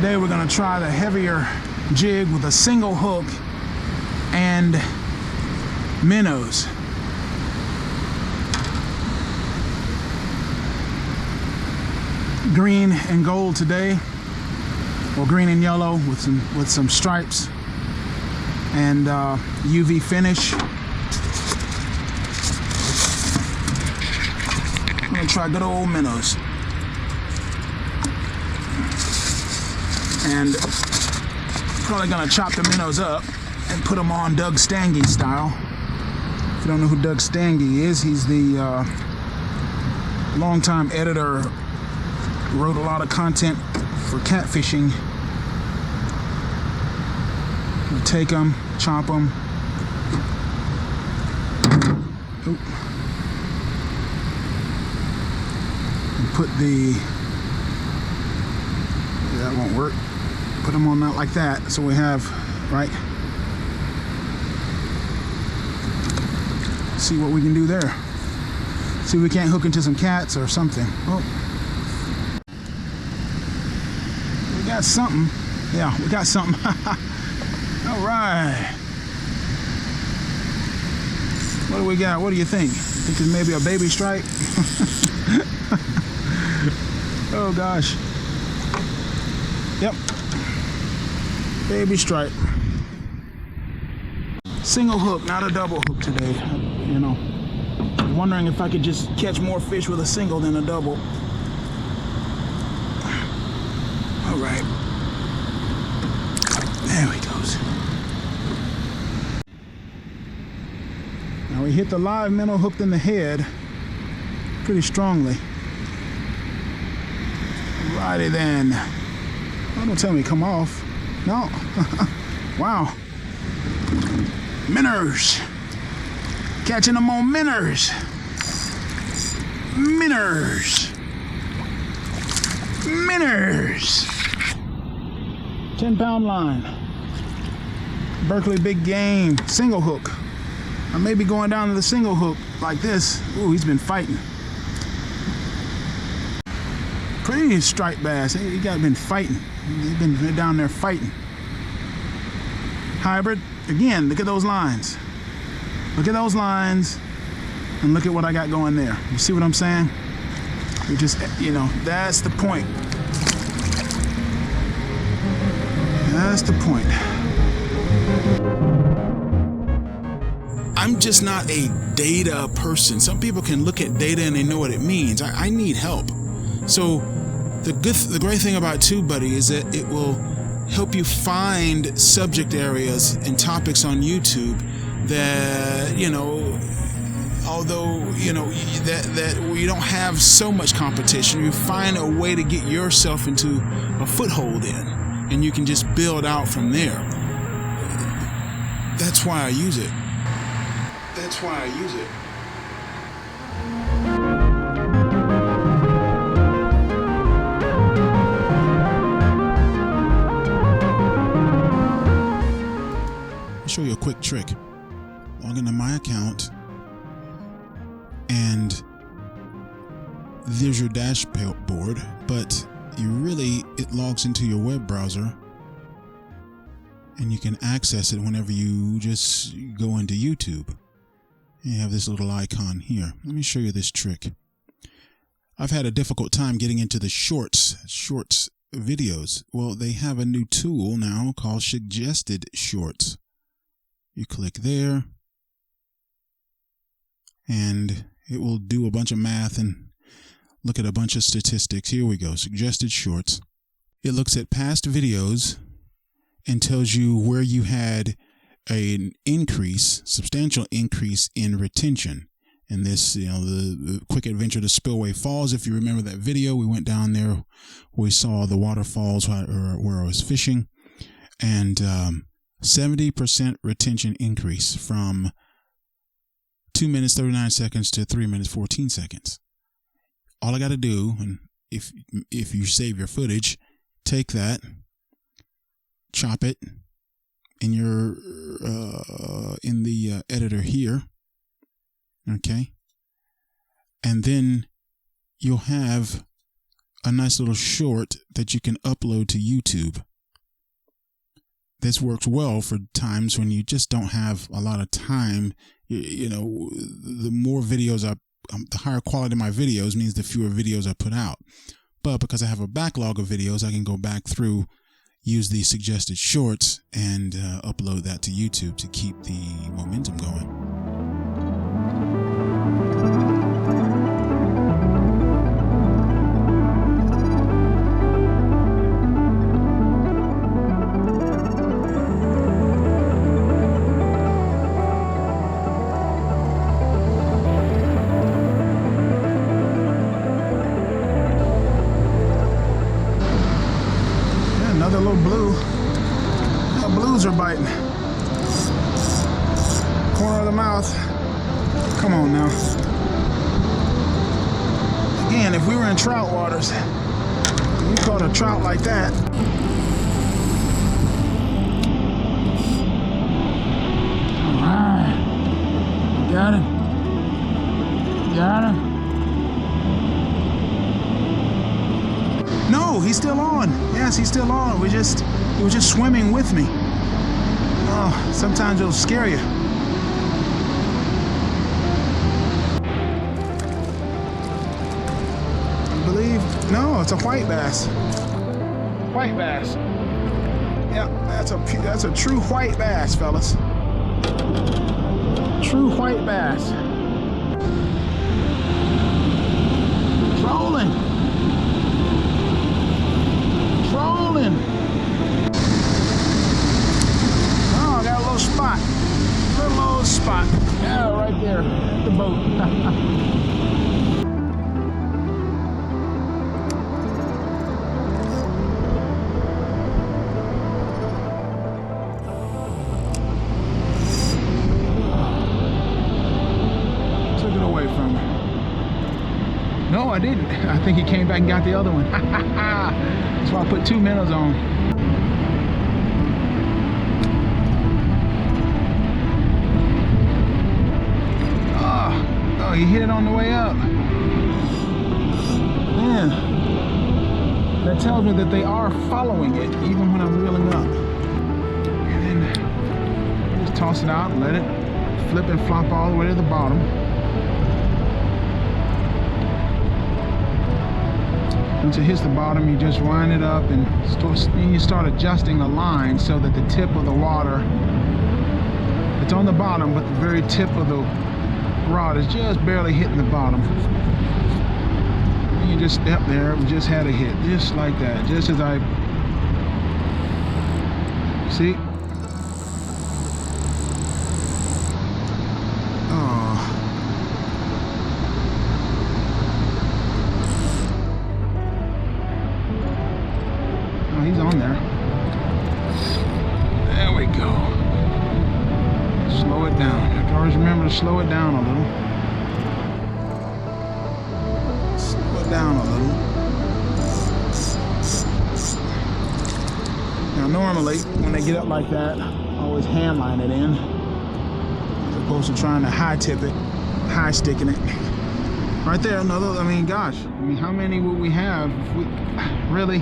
Today we're going to try the heavier jig with a single hook and minnows. Green and gold today, or green and yellow with some stripes and UV finish. I'm gonna try good old minnows. And probably gonna chop the minnows up and put them on Doug Stange style. If you don't know who Doug Stange is, he's the longtime editor, wrote a lot of content for catfishing. You take them, chop them. Oop. And put that won't work. Put them on that like that, so we have, right? See what we can do there. See if we can't hook into some cats or something. Oh, we got something. Yeah, we got something. All right. What do we got? What do you think? Think it's maybe a baby strike? Oh gosh. Yep. Baby stripe. Single hook, not a double hook today. You know, I'm wondering if I could just catch more fish with a single than a double. All right. There he goes. Now we hit the live minnow hooked in the head pretty strongly. Righty then. Oh, don't tell me come off. No. Wow. Minnows. Catching them on minnows. Minnows. Minnows. 10-pound line. Berkeley big game. Single hook. I may be going down to the single hook like this. Ooh, he's been fighting. Pretty striped bass. He got been fighting. He's been down there fighting. Hybrid. Again, look at those lines. Look at those lines, and look at what I got going there. You see what I'm saying? You just, you know, that's the point. That's the point. I'm just not a data person. Some people can look at data and they know what it means. I need help. So the great thing about TubeBuddy is that it will help you find subject areas and topics on YouTube that, you know, although, you know, that you don't have so much competition, you find a way to get yourself into a foothold in, and you can just build out from there. That's why I use it. That's why I use it. Show you a quick trick. Log into my account, and there's your dashboard, but it logs into your web browser, and you can access it whenever you just go into YouTube. You have this little icon here. Let me show you this trick. I've had a difficult time getting into the shorts videos. Well, they have a new tool now called Suggested Shorts. You click there, and it will do a bunch of math and look at a bunch of statistics. Here we go, suggested shorts. It looks at past videos and tells you where you had an substantial increase in retention. And this, you know, the quick adventure to Spillway Falls. If you remember that video, we went down there, we saw the waterfalls where I was fishing, and 70% retention increase from 2 minutes 39 seconds to 3 minutes 14 seconds. All I got to do, and if you save your footage, take that, chop it in the editor here, okay, and then you'll have a nice little short that you can upload to YouTube. This works well for times when you just don't have a lot of time. You know, the more videos the higher quality my videos means the fewer videos I put out. But because I have a backlog of videos, I can go back through, use the suggested shorts, and upload that to YouTube to keep the momentum going. Another little blue. The blues are biting. Corner of the mouth. Come on now. Again, if we were in trout waters, you caught a trout like that. All right. Got it. Got it. No, he's still on. Yes, he's still on. He was just swimming with me. Oh, sometimes it'll scare you. I believe, no, it's a white bass. White bass. Yeah, that's a true white bass, fellas. True white bass. Trolling. Oh, I got a little spot. Little old spot. Yeah, right there at the boat. Took it away from me. No, I didn't. I think he came back and got the other one. That's why I put 2 minnows on. Oh, he hit it on the way up. Man, that tells me that they are following it even when I'm reeling up. And then just toss it out and let it flip and flop all the way to the bottom. Once it hits the bottom, you just wind it up and you start adjusting the line so that the tip of the water, it's on the bottom, but the very tip of the rod is just barely hitting the bottom. And you just step there, we just had a hit, just like that, just as I, see? He's on there. There we go. Slow it down. You have to always remember to slow it down a little. Slow it down a little. Now normally, when they get up like that, I always hand line it in, as opposed to trying to high tip it, high sticking it. Right there, another, I mean, gosh, how many would we have if we, really?